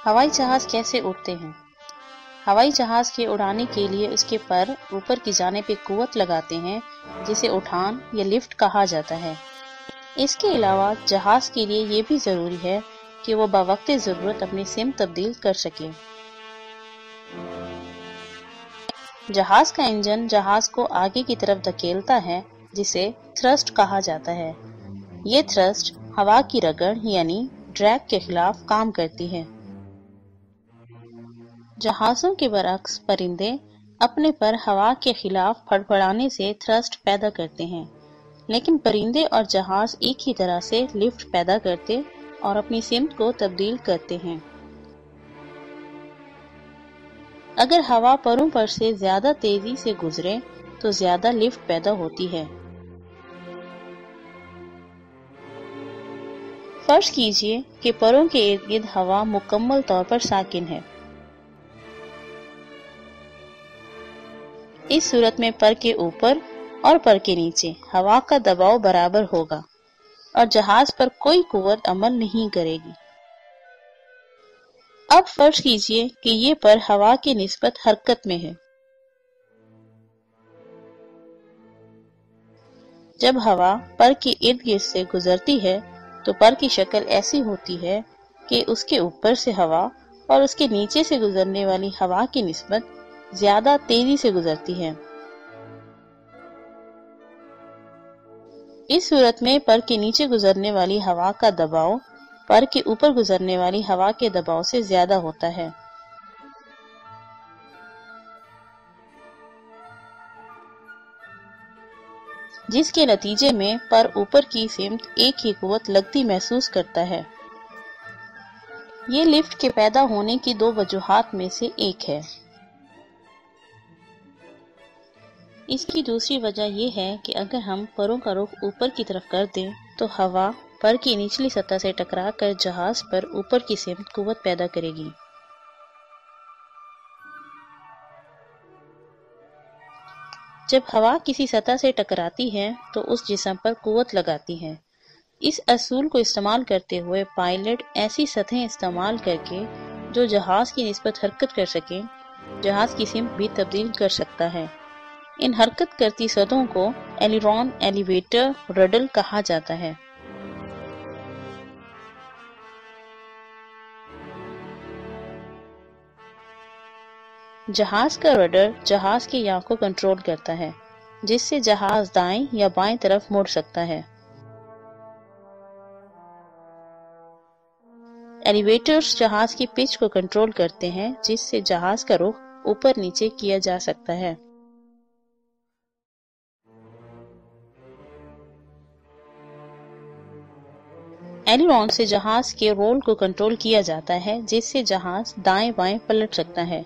ہوائی جہاز کیسے اڑتے ہیں؟ ہوائی جہاز کے اڑانے کے لیے اس کے پر اوپر کی جانب ایک قوت لگاتے ہیں جسے اٹھان یا لفٹ کہا جاتا ہے۔ اس کے علاوہ جہاز کے لیے یہ بھی ضروری ہے کہ وہ بوقت ضرورت اپنی سمت تبدیل کر سکے۔ جہاز کا انجن جہاز کو آگے کی طرف دھکیلتا ہے جسے تھرسٹ کہا جاتا ہے۔ یہ تھرسٹ ہوا کی رگڑ یعنی ڈریگ کے خلاف کام کرتی ہے۔ جہازوں کے برعکس پرندے اپنے پر ہوا کے خلاف پھڑپڑانے سے تھرسٹ پیدا کرتے ہیں، لیکن پرندے اور جہاز ایک ہی طرح سے لفٹ پیدا کرتے اور اپنی سمت کو تبدیل کرتے ہیں۔ اگر ہوا پروں پر سے زیادہ تیزی سے گزرے تو زیادہ لفٹ پیدا ہوتی ہے۔ فرض کیجئے کہ پروں کے ارد گرد ہوا مکمل طور پر ساکن ہے۔ اس صورت میں پر کے اوپر اور پر کے نیچے ہوا کا دباؤ برابر ہوگا اور جہاز پر کوئی قوت عمل نہیں کرے گی۔ اب فرض کیجئے کہ یہ پر ہوا کی نسبت حرکت میں ہے۔ جب ہوا پر کے ارد گرد سے گزرتی ہے تو پر کی شکل ایسی ہوتی ہے کہ اس کے اوپر سے ہوا اور اس کے نیچے سے گزرنے والی ہوا کی نسبت زیادہ تیزی سے گزرتی ہے۔ اس صورت میں پر کے نیچے گزرنے والی ہوا کا دباؤ پر کے اوپر گزرنے والی ہوا کے دباؤ سے زیادہ ہوتا ہے۔ جس کے نتیجے میں پر اوپر کی سمت ایک ہی قوت لگتی محسوس کرتا ہے۔ یہ لفٹ کے پیدا ہونے کی دو وجوہات میں سے ایک ہے۔ اس کی دوسری وجہ یہ ہے کہ اگر ہم پروں کا رخ اوپر کی طرف کر دیں تو ہوا پر کی نچلی سطح سے ٹکرا کر جہاز پر اوپر کی سمت قوت پیدا کرے گی۔ جب ہوا کسی سطح سے ٹکراتی ہے تو اس جسم پر قوت لگاتی ہے۔ اس اصول کو استعمال کرتے ہوئے پائلٹ ایسی سطحیں استعمال کر کے جو جہاز کی نسبت حرکت کر سکیں، جہاز کی سمت بھی تبدیل کر سکتا ہے۔ ان حرکت کرتی سطحوں کو ایلیرون، ایلیویٹر، رڈل کہا جاتا ہے۔ جہاز کا رڈر جہاز کے یاغ کو کنٹرول کرتا ہے، جس سے جہاز دائیں یا بائیں طرف مڑ سکتا ہے۔ ایلیویٹرز جہاز کی پچ کو کنٹرول کرتے ہیں، جس سے جہاز کا رخ اوپر نیچے کیا جا سکتا ہے۔ ایلیرون سے جہاز کے رول کو کنٹرول کیا جاتا ہے، جس سے جہاز دائیں بائیں پلٹ سکتا ہے۔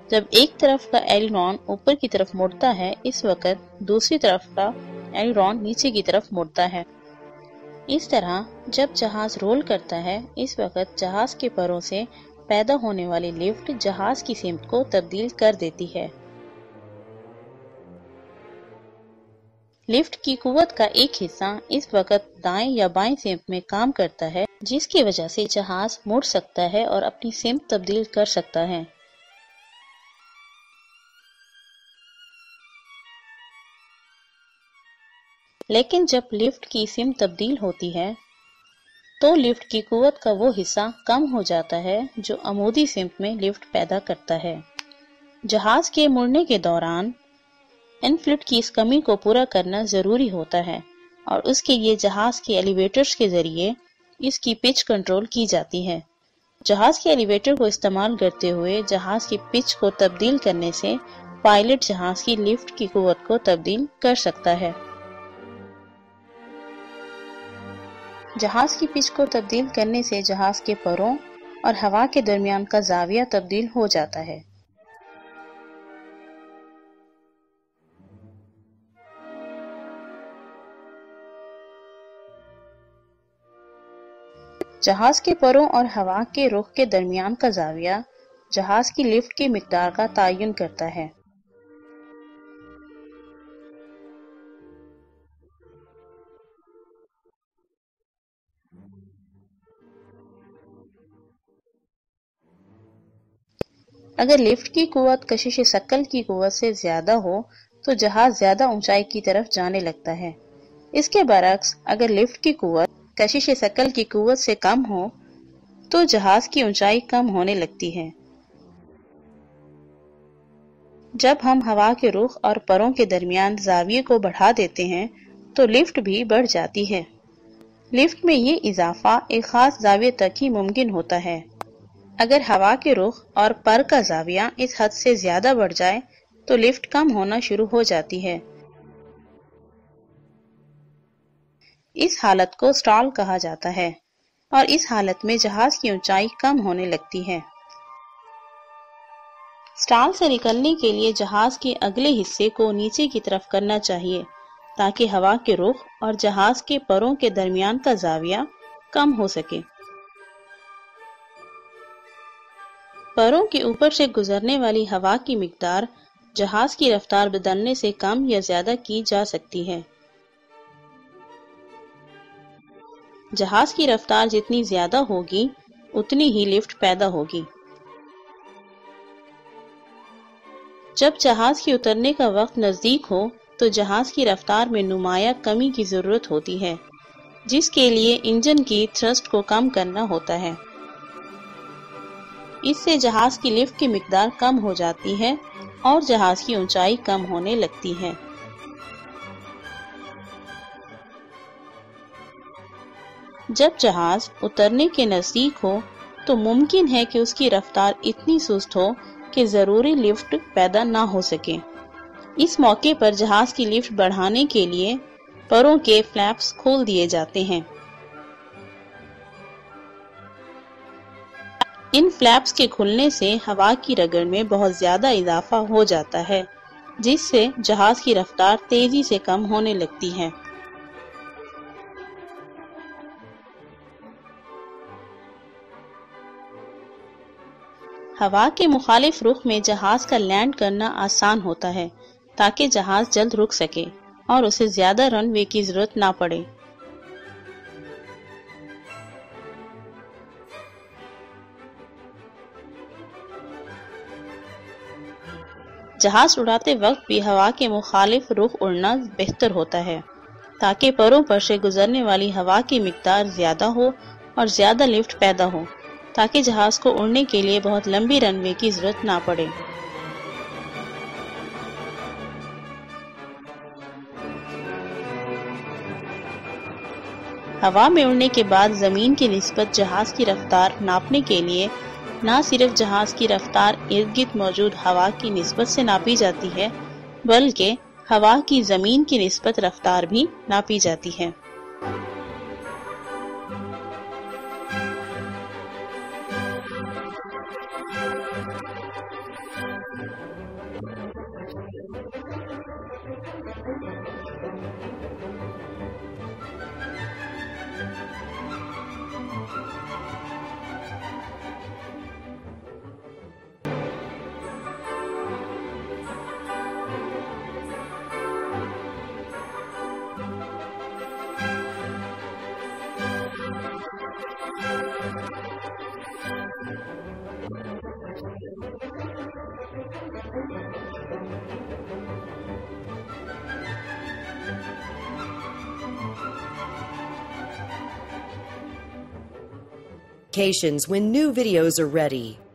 جب ایک طرف کا ایلیرون اوپر کی طرف مڑتا ہے، اس وقت دوسری طرف کا ایلیرون نیچے کی طرف مڑتا ہے۔ اس طرح جب جہاز رول کرتا ہے، اس وقت جہاز کے پروں سے پیدا ہونے والی لفٹ جہاز کی سمت کو تبدیل کر دیتی ہے۔ لفٹ کی قوت کا ایک حصہ اس وقت دائیں یا بائیں سمت میں کام کرتا ہے، جس کی وجہ سے جہاز مڑ سکتا ہے اور اپنی سمت تبدیل کر سکتا ہے۔ لیکن جب لفٹ کی سمت تبدیل ہوتی ہے تو لفٹ کی قوت کا وہ حصہ کم ہو جاتا ہے جو عمودی سمت میں لفٹ پیدا کرتا ہے۔ جہاز کے مڑنے کے دوران انفلٹ کی اس کمی کو پورا کرنا ضروری ہوتا ہے اور اس کے لیے جہاز کے ایلیویٹرز کے ذریعے اس کی پچ کنٹرول کی جاتی ہے۔ جہاز کے ایلیویٹر کو استعمال کرتے ہوئے جہاز کی پچ کو تبدیل کرنے سے پائلٹ جہاز کی لفٹ کی قوت کو تبدیل کر سکتا ہے۔ جہاز کی پچ کو تبدیل کرنے سے جہاز کے پروں اور ہوا کے درمیان کا زاویہ تبدیل ہو جاتا ہے۔ جہاز کے پروں اور ہوا کے رخ کے درمیان کا زاویہ جہاز کی لفٹ کی مقدار کا تعین کرتا ہے۔ اگر لفٹ کی قوت کشش ثقل کی قوت سے زیادہ ہو تو جہاز زیادہ اونچائی کی طرف جانے لگتا ہے۔ اس کے برعکس اگر لفٹ کی قوت کشش ثقل کی قوت سے کم ہو تو جہاز کی اونچائی کم ہونے لگتی ہے۔ جب ہم ہوا کے رخ اور پروں کے درمیان زاویے کو بڑھا دیتے ہیں تو لفٹ بھی بڑھ جاتی ہے۔ لفٹ میں یہ اضافہ ایک خاص زاویے تک ہی ممکن ہوتا ہے۔ اگر ہوا کے رخ اور پر کا زاویہ اس حد سے زیادہ بڑھ جائے تو لفٹ کم ہونا شروع ہو جاتی ہے۔ اس حالت کو سٹال کہا جاتا ہے اور اس حالت میں جہاز کی اونچائی کم ہونے لگتی ہے۔ سٹال سے نکلنے کے لیے جہاز کے اگلے حصے کو نیچے کی طرف کرنا چاہیے تاکہ ہوا کے رخ اور جہاز کے پروں کے درمیان کا زاویہ کم ہو سکے۔ پروں کے اوپر سے گزرنے والی ہوا کی مقدار جہاز کی رفتار بدلنے سے کم یا زیادہ کی جا سکتی ہے۔ جہاز کی رفتار جتنی زیادہ ہوگی اتنی ہی لفٹ پیدا ہوگی۔ جب جہاز کے اترنے کا وقت نزدیک ہو تو جہاز کی رفتار میں نمایاں کمی کی ضرورت ہوتی ہے، جس کے لیے انجن کی تھرسٹ کو کم کرنا ہوتا ہے۔ اس سے جہاز کی لفٹ کی مقدار کم ہو جاتی ہے اور جہاز کی اونچائی کم ہونے لگتی ہے۔ جب جہاز اترنے کے نزدیک ہو تو ممکن ہے کہ اس کی رفتار اتنی سست ہو کہ ضروری لفٹ پیدا نہ ہو سکے۔ اس موقع پر جہاز کی لفٹ بڑھانے کے لیے پروں کے فلیپس کھول دیے جاتے ہیں۔ ان فلیپس کے کھلنے سے ہوا کی رگڑ میں بہت زیادہ اضافہ ہو جاتا ہے، جس سے جہاز کی رفتار تیزی سے کم ہونے لگتی ہے۔ ہوا کے مخالف رخ میں جہاز کا لینڈ کرنا آسان ہوتا ہے تاکہ جہاز جلد رک سکے اور اسے زیادہ رن وے کی ضرورت نہ پڑے۔ جہاز اڑاتے وقت بھی ہوا کے مخالف رخ اڑنا بہتر ہوتا ہے تاکہ پروں پر سے گزرنے والی ہوا کی مقدار زیادہ ہو اور زیادہ لفٹ پیدا ہو، تاکہ جہاز کو اڑنے کے لیے بہت لمبی رن وے کی ضرورت نہ پڑے۔ ہوا میں اڑنے کے بعد زمین کی نسبت جہاز کی رفتار ناپنے کے لیے نہ صرف جہاز کی رفتار ارد گرد موجود ہوا کی نسبت سے ناپی جاتی ہے بلکہ ہوا کی زمین کی نسبت رفتار بھی ناپی جاتی ہے۔ When new videos are ready.